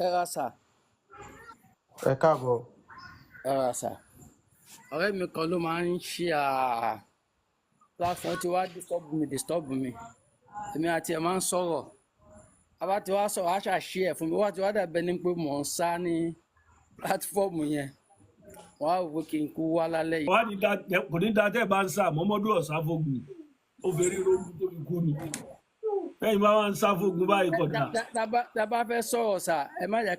ẹ ra sà. Ẹ káàbọ̀. ẹ ra sà. ọ̀rẹ́ mi kan ló máa ń ṣe platform tí wàá disturb mi èmi àti ẹ̀ máa ń sọ̀rọ̀ àbá tí wàá sọ̀rọ̀ àṣà ṣe ẹ̀ fún mi wá tí wàá dàbẹ́ ní pé mò ń sá ní platform yẹn wàá wò pé kí n kú wá lálẹ́ yìí. wàá ní kò ní da tẹ́ ẹ bá ń sá Muhammadu Ọ̀sáfógun ó fẹ́ rí ronú tó fi kú ni lẹ́yìn bá wà ń sá fógun báyìí kọ̀dà. tá a bá fẹ́ sọ̀rọ̀ sà ẹ má jẹ́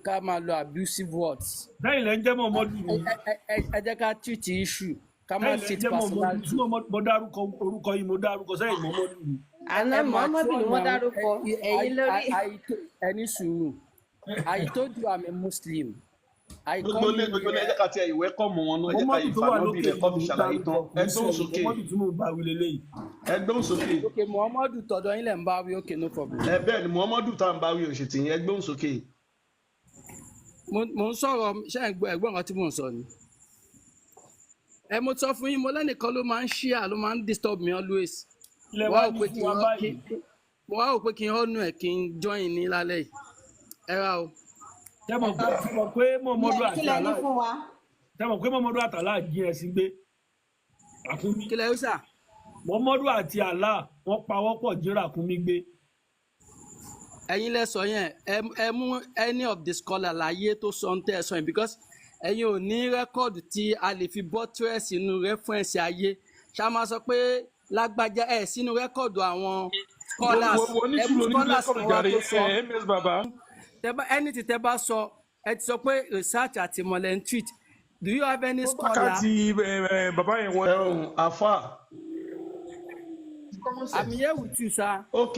ká máa lo abusive words. lẹ́yìn lẹ́ ń jẹ́ Muhammadu ni. ẹ jẹ́ ká treat issue ká má treat personality. mo dárúkọ orúkọ yìí mo dárúkọ sẹ́yìn Muhammadu ni. àná Muhammadu ni wọ́n dárúkọ ẹ̀yin lórí. ẹni sùúrù I told you I'm a Muslim. gbogbo ilé ẹjẹ ká tiẹ̀ ìwé kọ́ mọ̀ wọn náà ẹjẹ ká ìfànà bí ilẹ̀ kọ́ fi ṣàlàyé tán ẹgbọ́n sókè ẹgbọ́n sókè. ok Muhammadu tọ̀dọ̀ yín lẹ̀ ń bá wí ok no problem. ẹ bẹ́ẹ̀ ni Muhammadu tá à ń bá wí òṣètì yẹn ẹgbọ́n sókè. mo ń sọ̀rọ̀ ṣé ẹ̀gbọ́n kan tí mò ń sọ ni. mo sọ fún yín mo lẹ́nìkan ló máa ń share ló máa ń disturb me always. wá ò pé kí n họ́nù ẹ̀ kí n join ní lálẹ́ yìí ẹ ra o. tẹ́mọ̀ pé Muhammadu àtàlá jí ẹ̀sìn gbé Ràkúnmí. kílẹ̀ ó sà. Muhammadu àti Allah wọ́n pawọ́pọ̀ jí Ràkúnmí gbé. ẹ̀yin lẹ sọ yẹn ẹ mú any of the scholar láyé tó sọ ń tẹ́ ẹ sọ yẹn because ẹ̀yin ò ní rẹ́kọ̀dù tí a lè fi buttress inú reference ayé ṣá máa sọ pé lágbájá ẹ̀ sínú rẹ́kọ̀dù àwọn scholars ẹ̀ mú scholars kan wá tó sọ. ẹni tí tẹ bá sọ ẹ ti sọ pé research àti ìmọ̀lẹ̀ ń treat do you have any scholar. wákàtí bàbá yẹn wọ́n. afa. I'm here with you sir. ok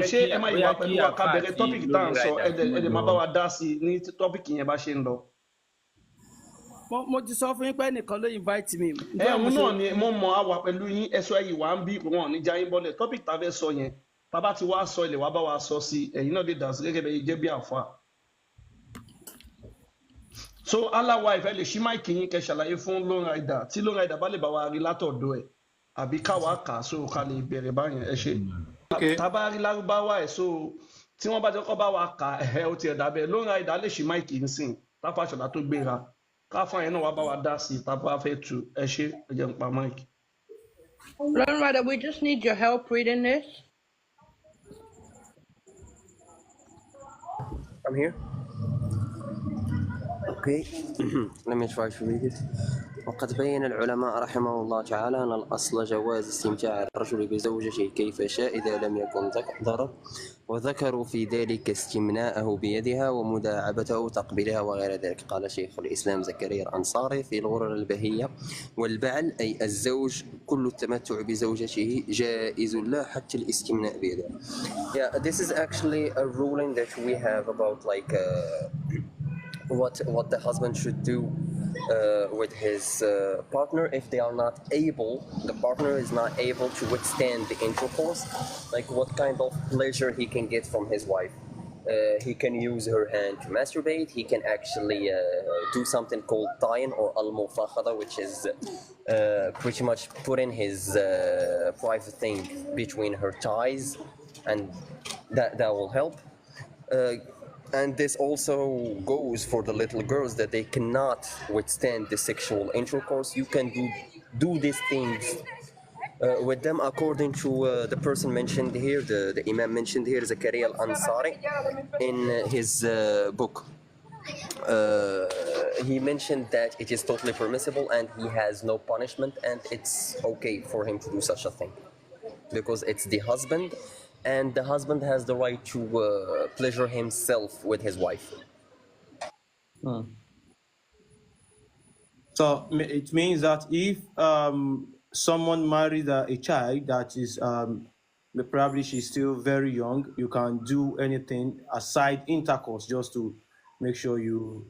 ṣé ẹ máa yíwá pẹ̀lú wa ká bẹ̀rẹ̀ tọ́pìkì tá à ń sọ ẹ̀dẹ̀ máa bá wa dá sí i ní tọ́pìkì yẹn bá ṣe ń lọ. mo ti sọ fún yín pé ẹnìkan ló invite me. ẹ̀hún náà ni mo mọ àwà pẹ̀lú yín ẹ̀sọ́ ẹ̀yìn wà ń bí wọn ní já yín bọ́lẹ̀ tọ́pìkì tá a fẹ́ sọ yẹn bàbá ti wá sọ ilẹ̀ wá bá wa sọ sí ẹ̀yin náà lè dà sí gẹ́gẹ́ bẹ́ẹ̀ jẹ́ bí àfa. so aláwa ìfẹ́ lè ṣí máìkì yín kẹ́ ṣàlàyé fún Lone Rider tí Lone Rider bá lè bá wa rí látọ̀dọ̀ ẹ̀ àbí káwa kà á so ká lè bẹ̀rẹ̀ báyẹn ẹ ṣe. tábà rí lárúbáwá ẹ̀ so tí wọ́n bá jẹ́ kọ́ bá wa kà ẹ̀ ó tiẹ̀ dàbẹ̀ Lone Rider lè ṣí máìkì yín sìn Táfàṣọlá tó gbéra káfọ́n yẹn náà wá bá wa dá sí tábà fẹ́ tu ẹ ṣe ẹ jẹ́ n pa máìkì. Lone Rider, we just need your help reading this. I'm here. Okay, let me try to read it. وقد بين العلماء رحمه الله تعالى أن الأصل جواز استمتاع الرجل بزوجته كيف شاء إذا لم يكن ضرر، وذكروا في ذلك استمناءه بيدها ومداعبته وتقبيلها وغير ذلك. قال شيخ الإسلام زكريا الأنصاري في الغرر البهية: والبعل أي الزوج كل التمتع بزوجته جائز له حتى الاستمناء بيدها. Yeah, this is actually a ruling that we have about like what the husband should do with his partner if they are not able, the partner is not able to withstand the intercourse, like what kind of pleasure he can get from his wife. He can use her hand to masturbate. He can actually do something called tayin or al-mufakhada, which is pretty much putting his private thing between her thighs, and that will help. And this also goes for the little girls that they cannot withstand the sexual intercourse. You can do these things with them according to the person mentioned here, the Imam mentioned here, Zakaria al-Ansari, in his book. He mentioned that it is totally permissible and he has no punishment, and it's okay for him to do such a thing because it's the husband, and the husband has the right to pleasure himself with his wife. So it means that if someone married a child that is probably she's still very young, you can do anything aside intercourse just to make sure you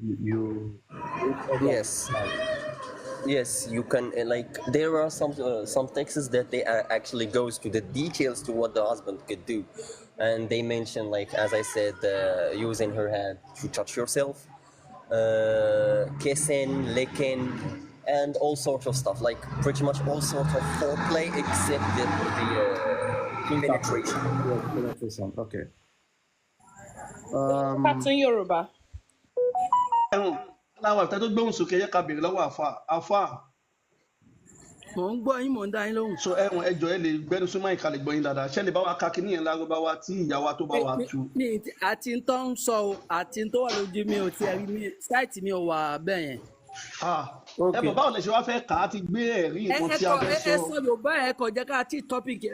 Yes, you can. Like there are some texts that they actually goes to the details to what the husband could do, and they mention, like as I said, using her hand to touch yourself, kissing, licking, and all sorts of stuff, like pretty much all sorts of foreplay except the penetration. Okay. Captain Yoruba. ẹ̀wọ̀n aláwọ̀ ìtẹ́ tó gbóhùn sókè yẹ ká béèrè lọ́wọ́ àfa mò ń gbọ́ yín mò ń dá yín lóhùn. so ẹ̀wọ̀n ẹjọ́ ẹ lè gbẹ́nu súnmọ́ ìka lè gbọ́ yín dáadáa ṣẹ́ lè bá wa ka kíní yẹn lárúbáwá tí ìyá wa tó bá wa tu. àti tó ń sọ o àti tó wà lójú mi ò tiẹ̀ rí mi sáìtì mi ò wà bẹ́ẹ̀ yẹn. ẹ bọ̀ báwo lè ṣe wá fẹ́ kà á ti gbé ẹ̀rí nǹkan tí a fẹ́ sọ. ẹ sọ Yorùbá ẹ kọ jẹ́ ká tí tọ́pìkì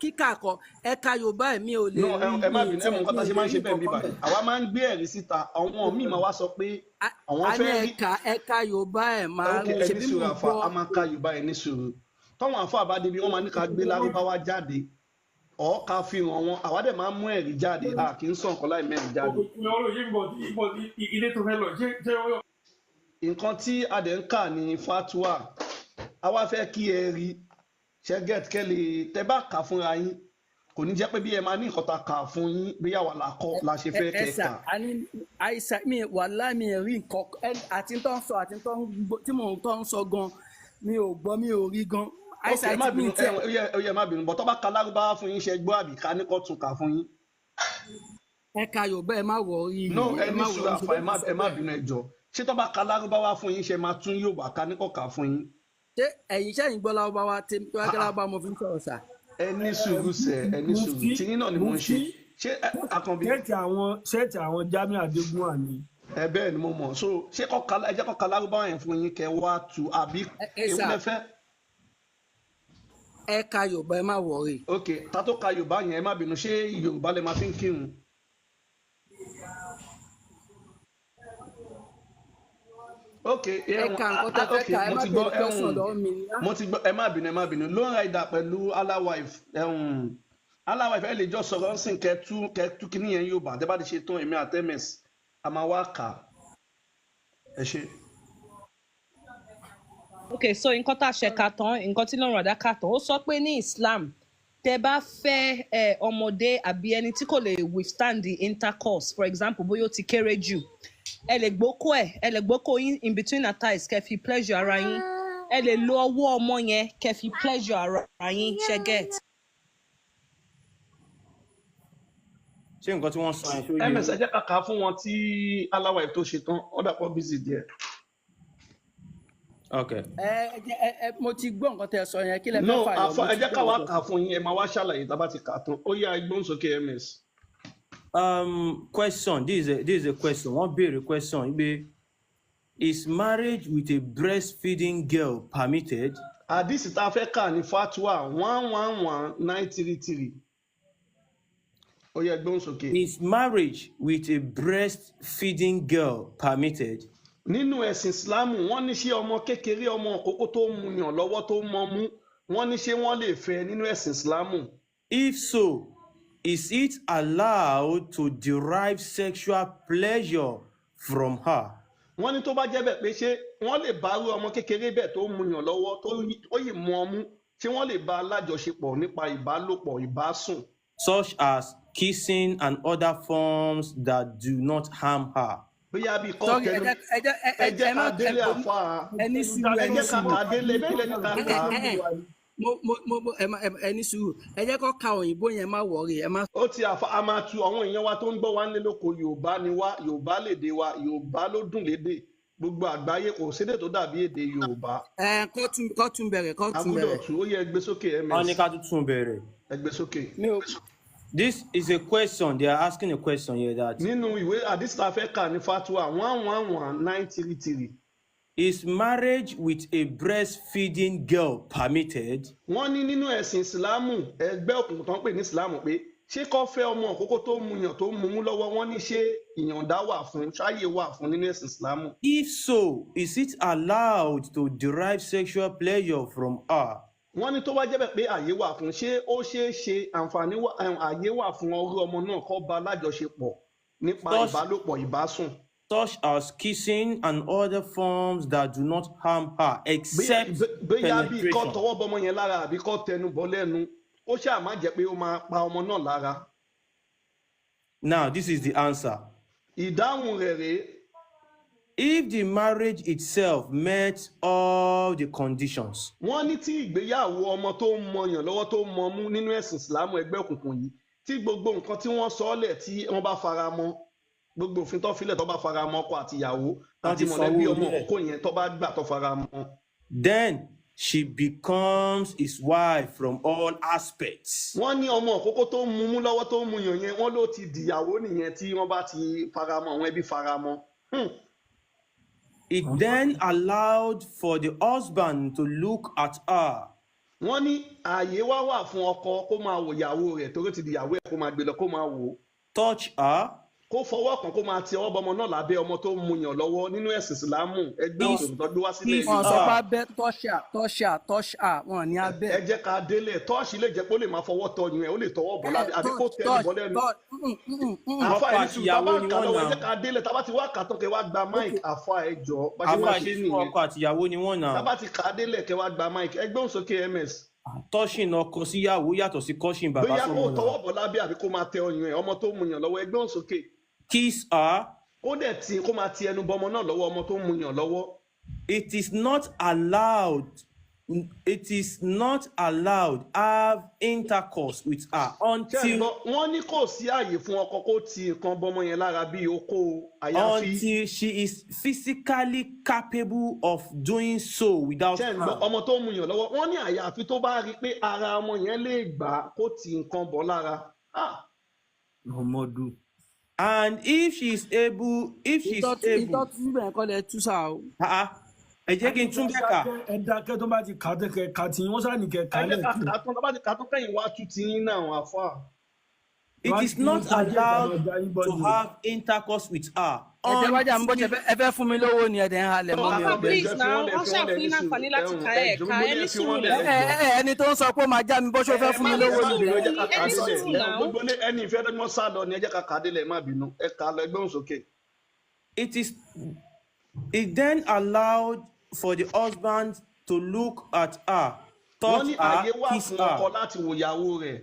kíkà kọ ẹ ka Yorùbá ẹ mi ò lè rí. ẹ má bínú ẹ mọ nǹkan tá a ṣe máa ń ṣe bẹ́ẹ̀ bí báyìí àwa máa ń gbé ẹ̀rí síta àwọn míì máa wá sọ pé àwọn fẹ́ rí. ẹ ka Yorùbá ẹ máa ẹ ní sùúrù àfa a máa ka Yorùbá ẹ ní sùúrù tọ́wọ́n àfa bá débi wọ́n máa ní ká gbé lárúbáwá jáde ọ̀ ká fi hàn wọn àwa dẹ̀ máa ń mú ẹ̀rí jáde a kì í sọ nǹkan láì mẹ́rin jáde. nǹkan tí a dẹ̀ ń kà ní fatwa a wá fẹ́ kí ẹ rí ṣẹ́gẹ̀t kẹ́lẹ̀ tẹ́ bá kà fúnra yín kò ní jẹ́ pé bí ẹ máa ní nǹkan ta kà fún yín bí yàwá la kọ́ la ṣe fẹ́ kẹ́ kà. àìsà mi wàláhì mi rí nǹkan àti tó ń sọ àti tí mò ń tó ń sọ gan mi ò gbọ́ mi ò rí gan. ok ẹ má bínú ó yẹ má bínú bọ́ tó bá ka lárúbáwá fún yín ṣe gbọ́ àbí ká ní kó tún kà fún yín. ẹ ka Yorùbá ẹ má wọ orí. no ẹ ní sùúrù àfà ẹ má bínú ẹ jọ ṣé tó bá ka lárúbáwá fún yín ṣe máa tún Yorùbá ká ní kó kà fún yín. ṣé ẹ̀yin ṣẹ́yìn gbọ́ lárúbáwá tí wọ́n kẹ́ lárúbáwá mo fi ń sọ̀rọ̀ sà. ẹ ní sùúrù sẹ ẹ ní sùúrù tiyín náà ni mo ń ṣe ṣé àkànbí. ṣẹ́ẹ̀tì àwọn Jamiu Adégúnwà ni. ẹ bẹ́ẹ̀ ni mo mọ̀ so ṣé ẹ jẹ́ kó ka lárúbáwá yẹn fún yín kẹ́ wá tu àbí ewu lẹ́fẹ́. ẹ ka Yorùbá ẹ má wọrí. ok ta tó ka Yorùbá yẹn ẹ má bínú ṣé Yorùbá lè máa fi ń kírun. ok mo ti gbọ́ ẹ má bínú lone rider pẹ̀lú alawife alawife ẹ lè jọ sọ̀rọ̀ sìn kẹtù kìíní yẹn Yorùbá tẹ́ bá ti ṣe tán èmi àtẹmẹs a máa wá kà ẹ ṣe. Okay, so nǹkan tá a ṣe kà tán nǹkan tí lọ́rùn àdá kà tán ó sọ pé ní Islam tẹ́ bá fẹ́ ọmọdé àbí ẹni tí kò lè withstand the intercourse for example bóyá ó ti kéré jù ẹ lè gbókò yín in between her thighs kẹ́ fi pleasure ara yín ẹ lè lo ọwọ́ ọmọ yẹn kẹ́ fi pleasure ara yín ṣe get. ṣé nǹkan tí wọ́n sọ yẹn ṣó yé. ms ẹ jẹ́ ká kà á fún wọn tí aláwa ẹ̀ tó ṣe tán ó dàpọ̀ busy díẹ̀. ok. mo ti gbọ́ nǹkan tẹ́ ẹ sọ yẹn kí lẹ no fẹ́ fà yọ. ẹ jẹ́ ká wá kà á fún yín ẹ máa wá ṣàlàyé tá a bá ti kà á tán ó yá ìgbóhùnsókè ms. Question. This is a question. One big question. Is marriage with a breastfeeding girl permitted? Àdìsí tá a fẹ́ kà ní fatwa 111933. Ó yẹ ìgbóhùnsókè. Is marriage with a breastfeeding girl permitted? Nínú ẹ̀sìn Islam wọ́n ní ṣé ọmọ kékeré ọmọ òkókó tó ń muyàn lọ́wọ́ tó ń mọmú wọ́n ní ṣé wọ́n lè fẹ́ nínú ẹ̀sìn Islam. If so, is it allowed to derive sexual pleasure from her? Wọ́n ní tó bá jẹ́ bẹ́ẹ̀ pé ṣé wọ́n lè bá irú ọmọ kékeré bẹ́ẹ̀ tó ń muyàn lọ́wọ́ tó yìí mú ọmú ṣé wọ́n lè bá alájọṣepọ̀ nípa ìbálòpọ̀ ìbásùn. Such as kissing and other forms that do not harm her. Bóyá bí kọ́ tẹnu ẹ jẹ́ ká délé àfa ẹ jẹ́ ká délé bẹ́ẹ̀ ní ká kà á. ẹni sùúrù ẹ jẹ́ kó ka òyìnbó yẹn má wọrí ẹ má. ó ti àfa a máa tu àwọn èèyàn wa tó ń gbọ́ wá nílé lóko Yorùbá ni wá Yorùbá lédè wa Yorùbá ló dùn lédè gbogbo àgbáyé kò sédè tó dàbí èdè Yorùbá. kó tún bẹ̀rẹ̀ kó tún bẹ̀rẹ̀. agudọ̀ tu ó yẹ ẹgbẹ́ sókè ms. wọ́n ní ká tún bẹ̀rẹ̀. ẹgbẹ́ sókè. This is a question. They are asking a question here that. Nínú ìwé àdìsí tá a fẹ́ kà ní fatwa 111933. Is marriage with a breastfeeding girl permitted? Wọ́n ní nínú ẹ̀sìn Ìsìlámù ẹgbẹ́ òkùnkùn tó ń pè ní Ìsìlámù pé ṣé kó fẹ́ ọmọ òkókó tó ń muyàn tó ń mumú lọ́wọ́ wọ́n ní ṣé ìyọ̀ǹda wà fún ṣáyè wà fún nínú ẹ̀sìn Ìsìlámù. If so, is it allowed to derive sexual pleasure from her? Wọ́n ní tó bá jẹ́ bẹ́ẹ̀ pé àyè wà fún ṣé ó ṣeé ṣe àǹfààní àyè wà fún orí ọmọ náà kó bá lájọṣepọ̀ nípa ìbálòpọ̀ ìbásùn. Such as kissing and other forms that do not harm her except bóyá bí kó penetration. tọwọ́ bọmọ yẹn lára àbí kó tẹnu bọ́ lẹ́nu ó ṣáà má jẹ́ pé ó máa pa ọmọ náà lára. Now, this is the answer. Ìdáhùn rẹ̀ rèé. If the marriage itself met all the conditions. Wọ́n ní tí ìgbéyàwó ọmọ tó ń mọyàn lọ́wọ́ tó ń mọmú nínú ẹ̀sìn Ìsìlámù ẹgbẹ́ òkùnkùn yìí tí gbogbo nǹkan tí wọ́n sọ ọ́lẹ̀ tí wọ́n bá fara mọ́ gbogbo òfin tó filẹ̀ tó bá fara mọ́ ọkọ àti ìyàwó Wọ́n àti ti mọ̀lẹ́bí sanwó ọmọ orí ẹ̀. òkókó yẹn tó bá gbà tó fara mọ́. then she becomes his wife from all aspects. wọ́n ní ọmọ òkókó tó ń mú lọ́wọ́ tó ń mu yàn yẹn wọ́n ló ti dìyàwó nìyẹn tí wọ́n bá ti fara mọ́ àwọn ẹbí fara mọ́. It then allowed for the husband to look at her, wọ́n ní ààyè wá wà fún ọkọ kó máa wò ìyàwó rẹ̀ torí ti dìyàwó ẹ̀ kó máa gbé lọ kó máa wò ó. touch her, kó fọwọ́ kan kó máa ti ọwọ́ bọmọ náà lábẹ́ ọmọ tó ń mu yàn lọ́wọ́ nínú ẹ̀sìn ìsìlámù ẹgbẹ́ òṣèlú tó gbé wá sílẹ̀ wọn yìí. sọ pé abẹ tọ́ṣà wọn ní abẹ. ẹ jẹ́ ká délẹ̀ tọ́ọ̀ṣì lè jẹ́ pé ó lè máa fọwọ́ tọ́ yẹn ó lè tọwọ́ bọ̀ lábẹ́ àbí kó tẹ́ ẹ̀ bọ́ lẹ́nu. àfa ẹ̀ ní sùn tábà kà lọ́wọ́ ẹ jẹ́ ká délẹ̀ tábà ti wá kà tán kẹ́ wá gba mic àfa ẹ̀ jọ bá ṣe máa ṣe nìyẹn ọkọ àtìyàwó ni wọ́n náà. tábà ti kà á délẹ̀ kẹ́ wá gba mic ẹgbẹ́ òsókè ms. touching ọkọ síyàwó yàtọ̀ sí touching bàbá bóyá kó sọmọ tọwọ́ náà. bọ̀ lábẹ́ àbí kó máa tẹ ọyàn ẹ̀ ọmọ tó ń mu yàn lọ́wọ́ ẹgbẹ́ òsókè. Kiss her. ó dẹ̀ tí kó máa ti ẹnu bọ ọmọ náà lọ́wọ́ ọmọ tó ń mu yàn lọ́wọ́. It is not allowed. It is not allowed have intercourse with her until wọ́n ní kò sí àyè fún ọkọ kó ti nǹkan bọmọ yẹn lára bíi okó àyàfi. until she is physically capable of doing so without ṣe ń lọ harm. ọmọ tó ń mu yàn lọ́wọ́ wọ́n ní àyàfi tó bá rí i pé ara ọmọ yẹn lè gbà kó ti nǹkan bọ̀ lára. Muhammadu. And if she is able, ìtọ́ tún bẹ̀rẹ̀ kọ́ lẹ tú sá o. ẹ jẹ́ kí n tún bẹ́ẹ̀ kà. ẹ dákẹ́ tó bá ti kà tẹ́ kẹ́ kà tí wọ́n sáà ní kẹ́ kà ẹ jẹ́ ká lẹ̀ kà á tán tó bá ti kà á tán kẹ́yìn wá tú ti yín náà àwọn àfa. It is not allowed to have intercourse with her. ẹ̀jẹ̀ wájà ń bọ́ jẹ́ ẹ fẹ́ fún mi lówó ni ẹ̀dẹ̀ ń halẹ̀ mọ́ mi. Papa, please now, wọ́n ṣàfihàn ní àǹfààní láti ka ẹ̀ ka ẹni sùúrù náà. ẹni tó ń sọ pé ó máa já mi bó ṣe fẹ́ fún mi lówó ni. ẹ jẹ́ ká kà á ẹni délẹ̀ sùúrù náà. gbogbo ẹni ìfẹ́ tó ń sá lọ ni ẹ jẹ́ ká kà á délẹ̀ má bínú ẹ kà á lọ ẹgbẹ́ òsókè. It then allowed for the husband to look at her, wọ́n ní touch her, àyè wà kiss fún ọkọ her, láti wo ìyàwó rẹ̀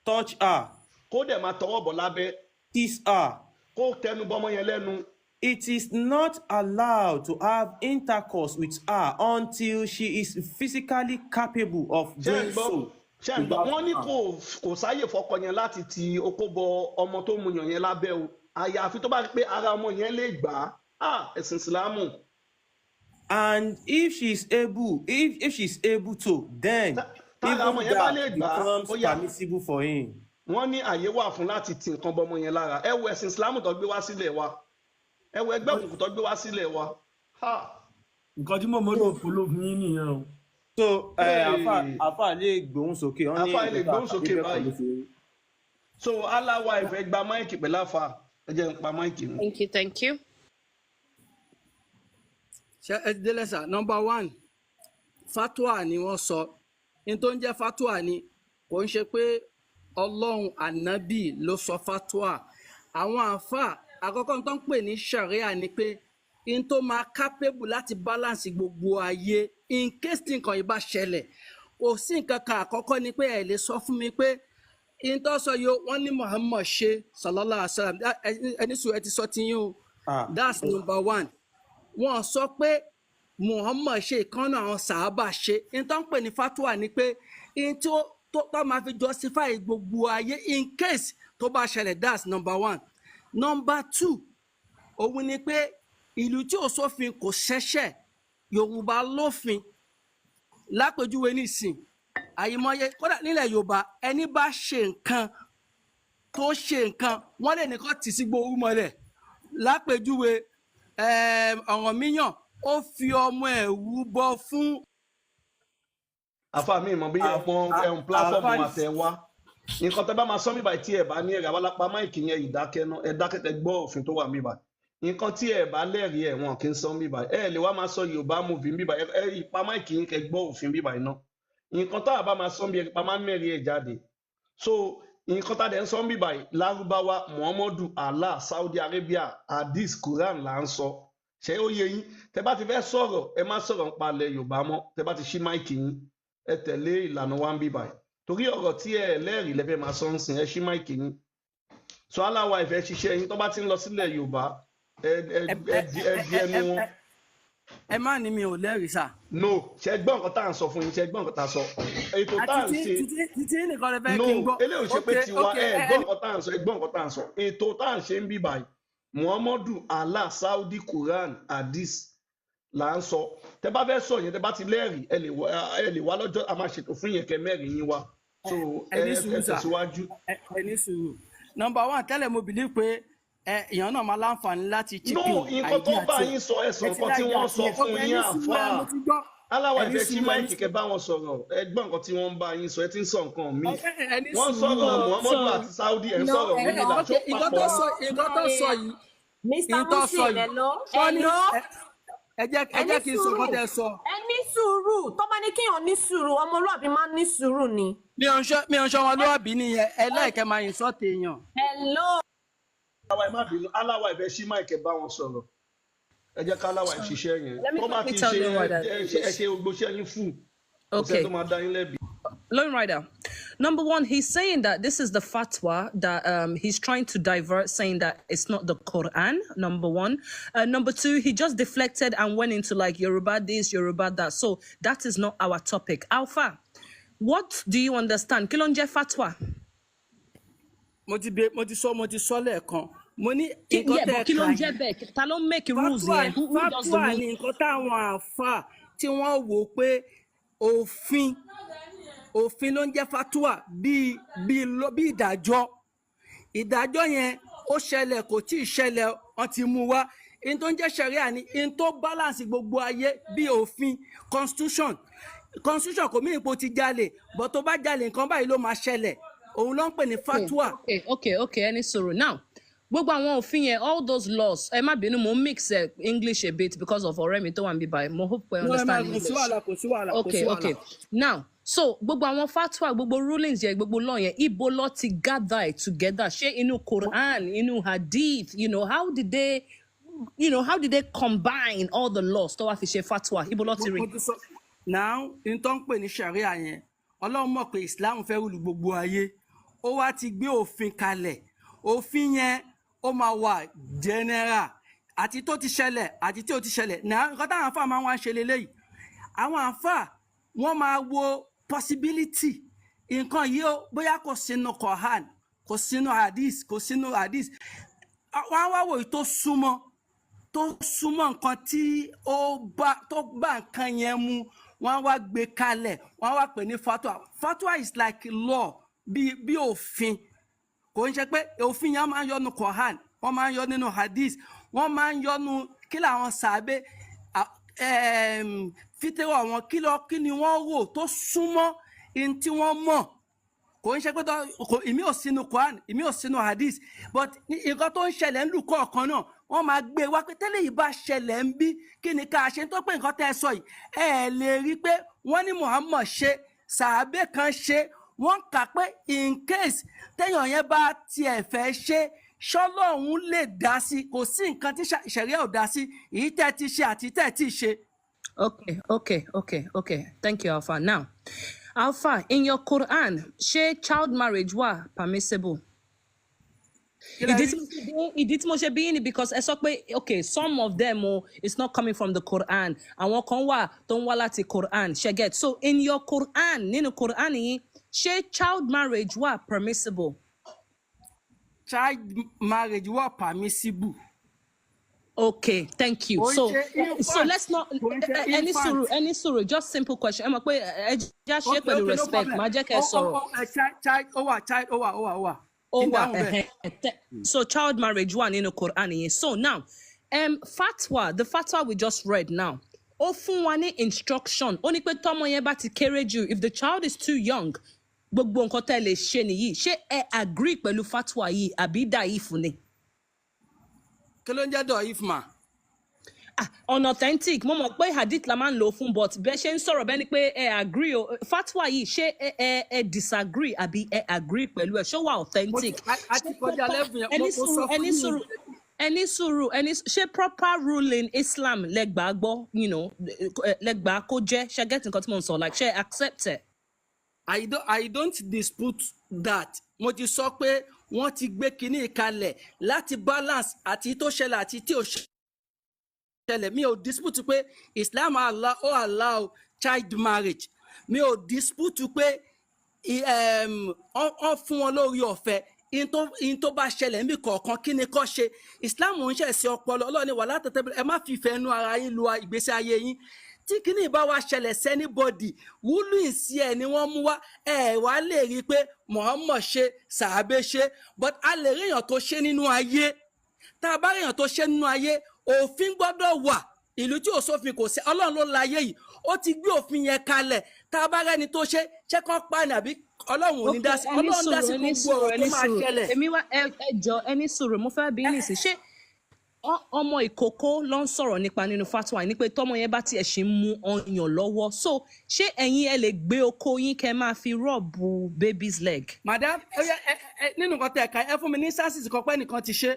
touch her, kó dẹ̀ máa tọwọ́ bọ̀ lábẹ́ kiss her. kó tẹnu bọmọ yẹn lẹ́nu. It is not allowed to have intercourse with her until she is physically capable of ṣé ń doing gbọ́ so. ṣé ń gbọ́ wọ́n ní kò sáyè fọkọ yẹn láti ti okó bọ ọmọ tó mu yàn yẹn lábẹ́ o àyàfi tó bá rí pé ara ọmọ yẹn lè gbà á ẹ̀sìn ìsìlámù. And if she is able, if she is able to, then tára ọmọ even yẹn bá that lè gbà á becomes ó yá permissible for him. wọ́n ní àyè wà fún láti ti nǹkan bọmọ yẹn lára ẹ wo ẹ̀sìn ìsìlámù tó gbé wá sílẹ̀ wa ẹ wo ẹgbẹ́ òkùnkùn tó gbé wá sílẹ̀ wa. nǹkan tí Muhammadu fún ló fún yín nìyẹn o. So àfà lè gbóhùn sókè. àfa ilé gbóhùn sókè báyìí so aláwa ìfẹ́ gba máìkì pẹ̀lú àfa ẹ jẹ́ n pa máìkì mi. Thank you, thank you. ṣe ẹ délẹ̀ sà number one fatwa ni wọ́n sọ ní tó ń jẹ́ fatwa ni kò ń ṣe pé ọlọ́run ànábì ló sọ fatwa àwọn àáfà àkọ́kọ́ tó ń pè ní sharia ni pé in tó máa capable láti balance gbogbo ayé in case tí nǹkan yìí bá ṣẹlẹ̀ kò sí nǹkan kan àkọ́kọ́ ni pé ẹ lè sọ fún mi pé in tó sọ yìí wọ́n ní Muhammad ṣe sallallahu alaihi wasallam ẹni sùn ẹ ti sọ ti yín o that's number one wọ́n sọ pé Muhammad ṣe ìkànnà àwọn sàábà ṣe in tó ń pè ní fatwa ni pé in tó máa fi justify gbogbo ayé in case tó bá ṣẹlẹ̀ that's number one. Number two òun ni pé ìlú tí ò sófin kò ṣẹ̀ṣẹ̀ Yorùbá lófin lápèjúwe nísìn àyèmọye kódà nílẹ̀ Yorùbá ẹni bá ṣe nǹkan tó ṣe nǹkan wọ́n lè nìkan tì sí gbowó mọ́lẹ̀ lápèjúwe Ọ̀rànmíyàn ó fi ọmọ ẹ̀ rúbọ fún. àfa mi mọ̀ bí ẹ̀hún pílátọ́ọ̀mù àtẹ̀wá nǹkan tẹ́ bá máa sọ mí báyìí tí ẹ bá ní ẹ̀rọ alápá máìkì yẹn ìdákẹ́ná ẹ dákẹ́tẹ́ gbọ́ òfin tó wà mí báyìí nǹkan tí ẹ bá lẹ́rìí ẹ̀ wọn kì í sọ mí báyìí ẹ lè wá máa sọ Yorùbá movie mí báyìí ẹ ìpa máìkì yín kẹ́ gbọ́ òfin mí báyìí náà nǹkan tá a bá máa sọ mí ẹ̀rípa máa ń mẹ́rin ẹ̀ jáde so nǹkan tá a dẹ̀ ń sọ mí báyìí Lárúbáwá Muhammadu Allah Saudi Arabia hadith Quran là ń sọ ṣé ó yé yín tẹ́ bá ti fẹ́ sọ̀rọ̀ ẹ má sọ̀rọ̀ nípa ilẹ̀ Yorùbá mọ́ tẹ́ bá ti ṣí máìkì yín ẹ tẹ̀lé ìlànà wa ń bí báyìí torí ọ̀rọ̀ tí ẹ lẹ́rìí lẹ́fẹ̀ẹ́ máa sọ ń sìn ẹ ṣí máìkì yín so aláwa ìfẹ́ ṣiṣẹ́ yín tó bá ti ń lọ sílẹ̀ Yorùbá ẹ di ẹnu wọn. ẹ má ní mi ò lẹ́rìí sà. no ṣe gbọ́ nǹkan tá à ń sọ fún yín ṣe gbọ́ nǹkan tá à ń sọ ètò tá à ń ṣe títí nìkan lè fẹ́ kí n gbọ́. no eléyìí ò ṣe pé tiwa ẹ gbọ́ nǹkan tá à ń sọ ẹ gbọ́ nǹkan tá à ń sọ ètò tá à ń ṣe ń bí báyìí Muhammadu, Allah, Saudi, Quran, Hadith là ń sọ. Tẹ́ bá fẹ́ sọ yẹn, tẹ́ bá ti lẹ́rìí, ẹ lè wá lọ́jọ́ a máa ṣètò fún yẹn kẹ́ mẹ́rin yín wá. So ẹni ẹ sùúrù sà tẹ̀síwájú. ẹni sùúrù number one tẹ́lẹ̀ mo believe pé èèyàn náà máa láǹfààní láti chip No, in nǹkan tó idea bá tiẹ̀ yín sọ ẹ̀sùn ẹ ti nǹkan tí láì wọ́n dá sọ tiẹ̀ fún ọkọ yín ẹni sùúrù ẹ mo àfáà. ti gbọ́ Aláwa ẹni ìfẹ́ tí sùúrù ẹni máìkì kẹ́ bá wọn sọ̀rọ̀ ẹ gbọ́ nǹkan tí wọ́n ń bá yín sọ ẹ ti ń sọ nǹkan míì. ẹni Wọ́n sùúrù sọ̀rọ̀ Muhammadu àti Saudi ẹ̀ ń sọ̀rọ̀ ok mílíọ̀nù tó nǹkan tó papọ̀. sọ yìí Mr. nǹkan tó sọ Muslim, yìí hello. wọ́n ní Hello. ẹ jẹ́ kí n sọ nǹkan tẹ́ sọ Ẹ ní sùúrù. Tó bá ní kéèyàn ní sùúrù, ọmọlúwàbí máa ń ní sùúrù ni. mi ò ń ṣọ́ wọn lóàbí nìyẹn ẹ láìkẹ́ máa yìn sọ́ọ̀tì èèyàn. Hello. Aláwa ẹ má bínú, Aláwa ìfẹ́ sí máìkì ẹ bá wọn sọ̀rọ̀. Ẹ jẹ́ ká Aláwa ìṣiṣẹ́ yẹn. Let me Tó bá quickly ti tell ṣe them what that ẹ ṣe gbogbo iṣẹ́ yín fún. Kò sẹ́ni Okay. tó máa dá yín lẹ́bi. Lone Rider. Number one, he's saying that this is the fatwa that he's trying to divert, saying that it's not the Quran. Number one. Number two, he just deflected and went into like Yoruba this, Yoruba that. So that is not our topic. Alpha, what do you understand? Kilonje fatwa. mo ti sọ lẹ́ẹ̀kan mo ní nǹkan Yeah, tẹ́ but ẹ kà kilonje yìí back. Talon make rules here. Who does the fatwa rule? ni nǹkan táwọn àáfàá tí wọ́n wò pé òfin ló ń jẹ́ fatwa bí ìdájọ́ yẹn ó ṣẹlẹ̀ kò tí ì ṣẹlẹ̀ wọ́n ti mú wá in tó ń jẹ́ ṣẹ̀ríà ni in tó balance gbogbo ayé bí òfin constitution kò mí ipò ti jalè but tó bá jalè nǹkan báyìí ló máa ṣẹlẹ̀ òun ló ń pè ní fatwa. Okay. Any sorrow. Now, gbogbo àwọn òfin yẹn, all those laws, ẹ má bínú, mo mix English a bit because of ọ̀rẹ́ mi tó wà níbí báyìí. Mo hope we understand English. kò sí wàhálà. Okay. Now, so gbogbo àwọn fatwa, gbogbo rulings yẹn, gbogbo law yẹn, ibo ló ti gather it together. Ṣé inú Quran, inú Hadith, how did they combine all the laws tó wá fi ṣe fatwa? Ibo ló ti rí? Now, in tó ń pè ní sharia yẹn, Ọlọ́run mọ̀ pé Islam fẹ́ rúlu gbogbo ayé. Ó wá ti gbé òfin kalẹ̀. Òfin yẹn ó máa wà general àti tó ti ṣẹlẹ̀ àti tí ó ti ṣẹlẹ̀. Now, nǹkan táwọn àfáà máa ń wá ṣe leléyìí. Àwọn àfáà wọ́n máa wo possibility. Nǹkan yìí ó bóyá kò sínú Quran, kò sínú Hadith. Wọ́n á wá wò tó súnmọ́ nǹkan tí tó bá nǹkan yẹn mu. Wọ́n á wá gbé kalẹ̀, wọ́n á wá pè ní fatwa. Fatwa is like law bí òfin. Kò ń ṣe pé òfin yẹn máa ń yọnu Quran, wọ́n máa ń yọ nínú Hadith, wọ́n máa ń yọnu kí làwọn sàábé fítẹ́wọ̀ wọn kí ni wọ́n rò tó súnmọ́ in tí wọ́n mọ̀. Kò ń ṣe pé ìmí ò sínú Quran, ìmí ò sínú Hadith, but nǹkan tó ń ṣẹlẹ̀ ń lù kọ̀ọ̀kan náà wọ́n máa gbé wá pé tẹ́lẹ̀ yìí bá ṣẹlẹ̀ ń bí kí ni ká ṣe tó pé nǹkan tẹ́ ẹ sọ yìí ẹ lè rí i pé wọ́n ní Muhammad ṣe sàábé kan ṣe wọ́n kà pé in case téèyàn yẹn bá tiẹ̀ fẹ́ ṣe ṣọ́lọ́hún lè dá sí kò sí nǹkan tí ṣẹ̀ríà ò dá sí èyí tẹ́ ti ṣe àti tẹ́ ti ṣe. Okay. Thank you, Alpha. Now, Alpha, in your Quran, ṣé child marriage wà permissible? Ìdí tí mo ṣe bí ní because ẹ sọ pé okay, some of them it's not coming from the Quran. Àwọn kan wà tó ń wá láti Quran. Ṣé get? So in your Quran, nínú Quran yìí, ṣé child marriage wà permissible? Child marriage wà permissible. Okay, thank you. So let's not any suru, just simple question. Ẹ mọ̀ pé just share pẹ̀lú respect. Má jẹ́ kẹ́ sọ̀rọ̀. Child ó wà. So child marriage one in the Quran. So now, fatwa, the fatwa we just read now. Ó fún wa ní instruction. Ó ní pé tọ́mọ yẹn bá ti kéré jù, if the child is too young, gbogbo nǹkan tẹ́ lè ṣe nìyí. Ṣé ẹ agree pẹ̀lú fatwa yìí àbí da'if ni? Kí ló ń jẹ́ da'if ma? Unauthentic. Mo mọ̀ pé hadith la máa ń lò fún, but bẹ́ẹ̀ ṣe ń sọ̀rọ̀ bẹ́ẹ̀ ni pé ẹ agree o. Fatwa yìí ṣé ẹ disagree àbí ẹ agree pẹ̀lú ẹ̀? Ṣé wà authentic? Ẹni sùúrù, ṣé proper ruling Islam lẹ́gbàá gbọ́, lẹ́gbàá kó jẹ́, ṣe get nǹkan tí mo ń sọ, like ṣe accept it? I don't dispute that. Mo ti sọ pé wọ́n ti gbé kinní kalẹ̀ láti balance àti tó ṣẹlẹ̀ àti tí ò ṣẹlẹ̀. Mi ò dispute pé Islam allow child marriage. Mi ò dispute pé wọ́n fún wọn lórí ọ̀fẹ́. in tó bá ṣẹlẹ̀ níbi kọ̀ọ̀kan kí ni kó ṣe Islam ń ṣe sí ọpọlọ Ọlọ́run ní wà látẹ̀tẹ̀ ẹ má fi ìfẹ́ inú ara yín lu ìgbésí ayé yín tí kíní bá wá ṣẹlẹ̀ sẹ́nibọ́dì wúlù ìsí ẹ̀ ni wọ́n mú wá wá lè rí i pé Muhammad ṣe sàábé ṣe but a lè rí èèyàn tó ṣe nínú ayé tá a bá rí èèyàn tó ṣe nínú ayé òfin gbọ́dọ̀ wà ìlú tí ò sófin kò sí Ọlọ́run ló láyé yìí ó ti gbé òfin yẹn kalẹ̀ tá a bá rẹ́ni tó ṣe kán pa ni àbí Ọlọ́run ò ní dá sí Ọlọ́run dá sí gbogbo ọ̀rọ̀ tó máa ṣẹlẹ̀. èmi wá ẹjọ́ ẹni sùúrù mo fẹ́ bí nìsí ṣé ọmọ ìkókó ló ń sọ̀rọ̀ nípa nínú fatwa ní pé tọ́mọ yẹn bá tiẹ̀ ṣe ń mú ọyàn lọ́wọ́ so ṣé ẹ̀yin ẹ lè gbé oko yín kẹ́ máa fi rọ́ọ̀bù baby's leg. madam nínú nǹkan tẹ̀ ẹ̀ka ẹ fún mi ní sásìsì kan pé nìkan ti ṣe.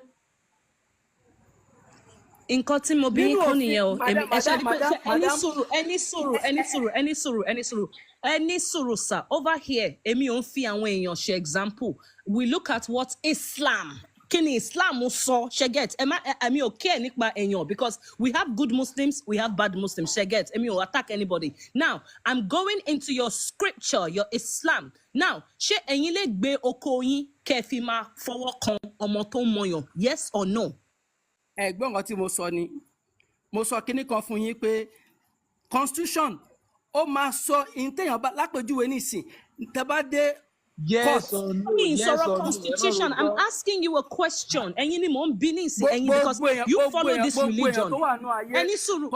nǹkan tí mo bí yín kún nìyẹn o ẹni sùúrù sir over here èmi ò ń fi àwọn èèyàn ṣe example we look at what Islam kí ni Islam sọ ṣe get èmi ò care nípa èèyàn because we have good Muslims we have bad Muslims ṣe get èmi ò attack anybody now I'm going into your scripture your Islam now ṣé ẹ̀yin lè gbé oko yín kẹ́ fi máa fọwọ́ kan ọmọ tó ń mọyàn yes or no. ẹ̀gbọ́n nǹkan tí mo sọ ni mo sọ kinní kan fún yín pé constitution ó máa sọ ìtẹ̀yàn bá lápèjúwe nísìn tẹ́ bá dé yes or no yes or no constitution I'm asking you a question ẹ̀yin ni mò ń bí nísìn ẹ̀yin because you follow this religion ẹni sùúrù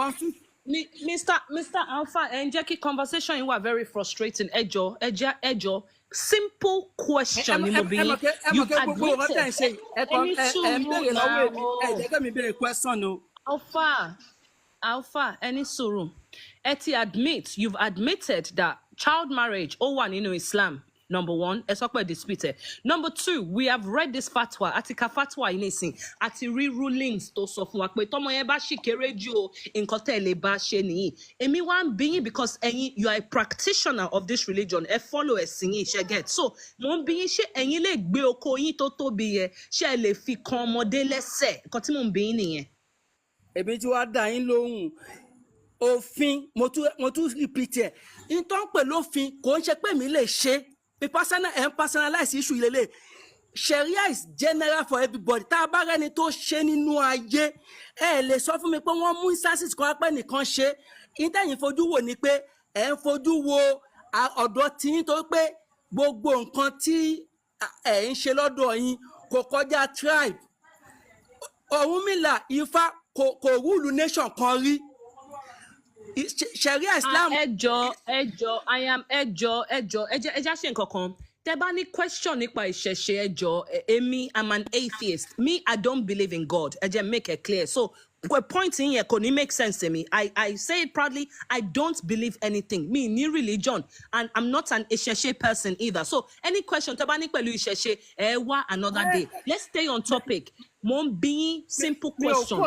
Mr. Alpha ẹ ń jẹ́ kí conversation yìí wà very frustrating ẹjọ́ simple question ni mo bí you admitted ẹni sùúrù náà Alpha ẹni sùúrù ẹ ti admit you've admitted that child marriage ó wà nínú Islam number one ẹ sọ pé dispute number two we have read this fatwa àti ka fatwa yìí nísìn àti rí rulings tó sọ fún wa pé tọmọ yẹn bá ṣì kéré jù o nǹkan tẹ́ lè bá ṣe nìyí èmi wá ń bí yín because ẹ̀yin you are a practitioner of this religion ẹ follow ẹ̀sìn yìí ṣe get so mo ń bí yín ṣé ẹ̀yin lè gbé oko yín tó tóbi yẹn ṣé ẹ lè fi kan ọmọdé lẹ́sẹ̀ nǹkan tí mo ń bí yín nìyẹn. èmi tí wàá dá yín lóhùn òfin mo tún repeat ẹ nítorí pé lófin kò ń ṣe pé mi lè ṣe personalize issue ilele Sharia is general for everybody tá a bá rẹni tó ṣe nínú ayé ẹ lè sọ fún mi pé wọ́n mú instances kan pé nìkan ṣe ìtẹ̀yìn fojú wò ni pé ẹ ń fojú wo ọ̀dọ̀ tí nítorí pé gbogbo nǹkan tí ẹ ń ṣe lọ́dọ̀ yín kò kọjá tribe Ọ̀rúnmìlà Ifá kò rúùlù nation kan rí Sharia Islam. ẹjọ ẹjá ṣe nǹkan kan tẹ́ bá ní question nípa ìṣẹ̀ṣe ẹjọ èmi I'm an atheist me I don't believe in God ẹ jẹ́ make it clear so point in here kò ní make sense to me I say it proudly I don't believe anything me ní religion and I'm not an ìṣẹ̀ṣe person either so any question tẹ́ bá ní pẹ̀lú ìṣẹ̀ṣe ẹ wá another day let's stay on topic mo ń bí simple question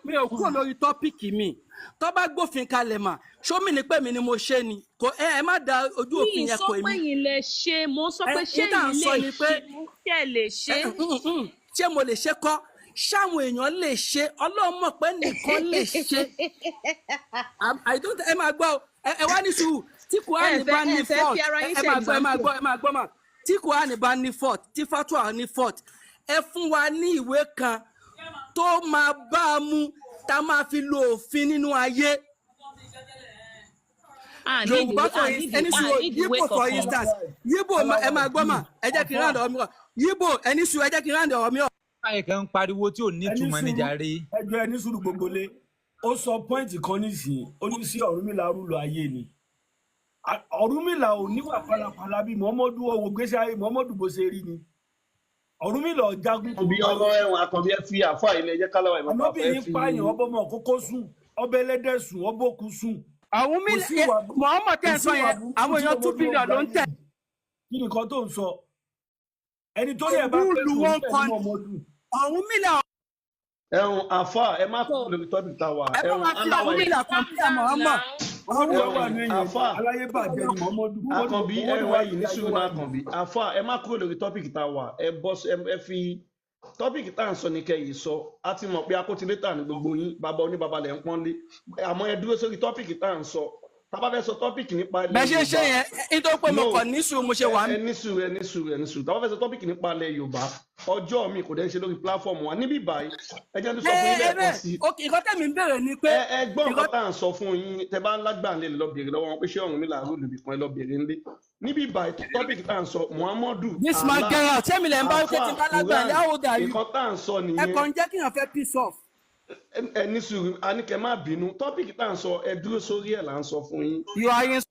mi ò kúrò lórí tọ́pìkì mi tó bá gbófin kalẹ̀ mà ṣómi ni pé mi ni mo ṣe ni kò ẹ má da ojú òfin yẹn kò èmi. mi sọ pé yín lè ṣe mo sọ pé ṣé yín lè ṣe ṣé mo lè ṣe kọ́ ṣáwọn èèyàn lè ṣe Ọlọ́run mọ̀ pé nìkan lè ṣe ẹ máa gbọ́ ẹ wá ní sùúrù tí Kùránì bá ní fault ẹ máa gbọ́ mà tí Kùránì bá ní fault tí fatwa ní fault ẹ fún wa ní ìwé kan tó máa bá a mú tá a máa fi lo òfin nínú ayé. Yorùbá for instance Yíbò for instance Yíbò ẹ máa gbọ́ mà ẹ jẹ́ kí n ráǹdà ọmọ Yíbò ẹni sùn ẹ jẹ́ kí n ráǹdà ọmọ. báyìí kan ń pariwo tí ò ní ìtumọ̀ níjàre. ẹjọ́ ẹni sùúrù gbogbo lé ó sọ pọ́ìntì kan nísìnyí ó ní sí Ọ̀rúnmìlà rúlọ ayé ni Ọ̀rúnmìlà ò níwà pálapàla bí Muhammadu owó gbèsè ayé Muhammadu bó ṣe rí ni Ọ̀rúnmìlà jagun. òbí ọmọ ẹ̀wọ̀n àkànbí ẹ fi àfọ ilé ẹjẹ kálá ìmọ̀ àmọ́ bí yín pààyàn ọbọ̀ ọmọ kókó sùn ọbẹ̀ ẹlẹ́dẹ̀ sùn ọbọ̀ òkú sùn. Ọ̀rúnmìlà Muhammad tẹ̀ sọ yẹn àwọn èèyàn 2 billion ló ń tẹ̀. kí ni nǹkan tó ń sọ ẹni tó yẹ bá fẹ́ sùn ní Muhammadu. Ọ̀rúnmìlà. ẹ̀wọ̀n àfọ ẹ má kó lórí tọ́bì tá a wà. ẹ má fi Ọ̀rúnmìlà kan bí Muhammad. aláyé bàjẹ́ ni Muhammadu. àkànbí ẹ̀wà yìí ní sùúrù náà àkànbí àfọ ẹ má kúrò lórí tọ́pìkì tá a wà ẹ fi tọ́pìkì tá à ń sọ ní kẹyìn sọ á ti mọ̀ pé akótilétà ní gbogbo yín bàbá oníbàbá lẹ̀ ń pọ́nlé àmọ́ ẹ dúró sórí tọ́pìkì tá à ń sọ tábà fẹ́ sọ tọ́pìkì nípa ilẹ̀ bẹ́ẹ̀ ṣe ṣe yẹn nítorí pé mo No. kàn ní sùúrù mo ṣe wà ẹ ní sùúrù tábà fẹ́ sọ tọ́pìkì nípa ilẹ̀ Yorùbá ọjọ́ mi kò dẹ́ ṣe lórí pílàfọ́ọ̀mù wa níbí báyìí ẹ jẹ́ tó sọ fún yín lẹ́ẹ̀kan sí okay nǹkan tẹ̀mí ń bèrè ni pé ẹ gbọ́ nǹkan tá à ń sọ fún yín tẹ bá ń lágbà ńlẹ̀ lọ bèrè lọ́wọ́ wọn pé ṣé ọ̀run mi làárọ̀ lùbì kan lọ bèrè ńlẹ̀ níbí báyìí tọ́pìkì tá à ń sọ Muhammadu this man get out tell me lẹ́yìn bá wípé tí n bá lágbàlẹ̀ how old are you nǹkan tá à ń sọ ẹ nìyẹn kàn ń jẹ́ kí èèyàn fẹ́ piss off. ẹ ní sùúrù àníkẹ́ má bínú tọ́pìkì tá à ń sọ ẹ dúró sórí ẹ̀ là ń sọ fún yín you are in.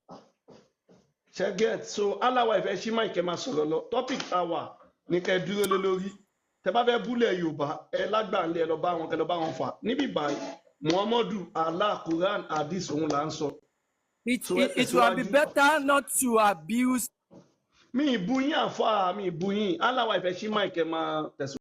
ṣe get so aláwa ìfẹ́ ṣí máa ìkẹ́ máa sọ̀rọ̀ lọ tọ́pìkì tá a wà ní kẹ́ dúró lé lórí tẹ bá fẹ́ búlẹ̀ Yorùbá ẹ lágbàlẹ̀ ẹ lọ bá wọn kẹ lọ bá wọn fà níbí báyìí Muhammadu Allah Quran hadith òun là ń sọ. It So, ẹ will be tẹ̀síwájú. better not to abuse. mi ìbú yín àfa mi ìbú yín aláwa ìfẹ́ ṣí máa ìkẹ́ máa tẹ̀síwájú.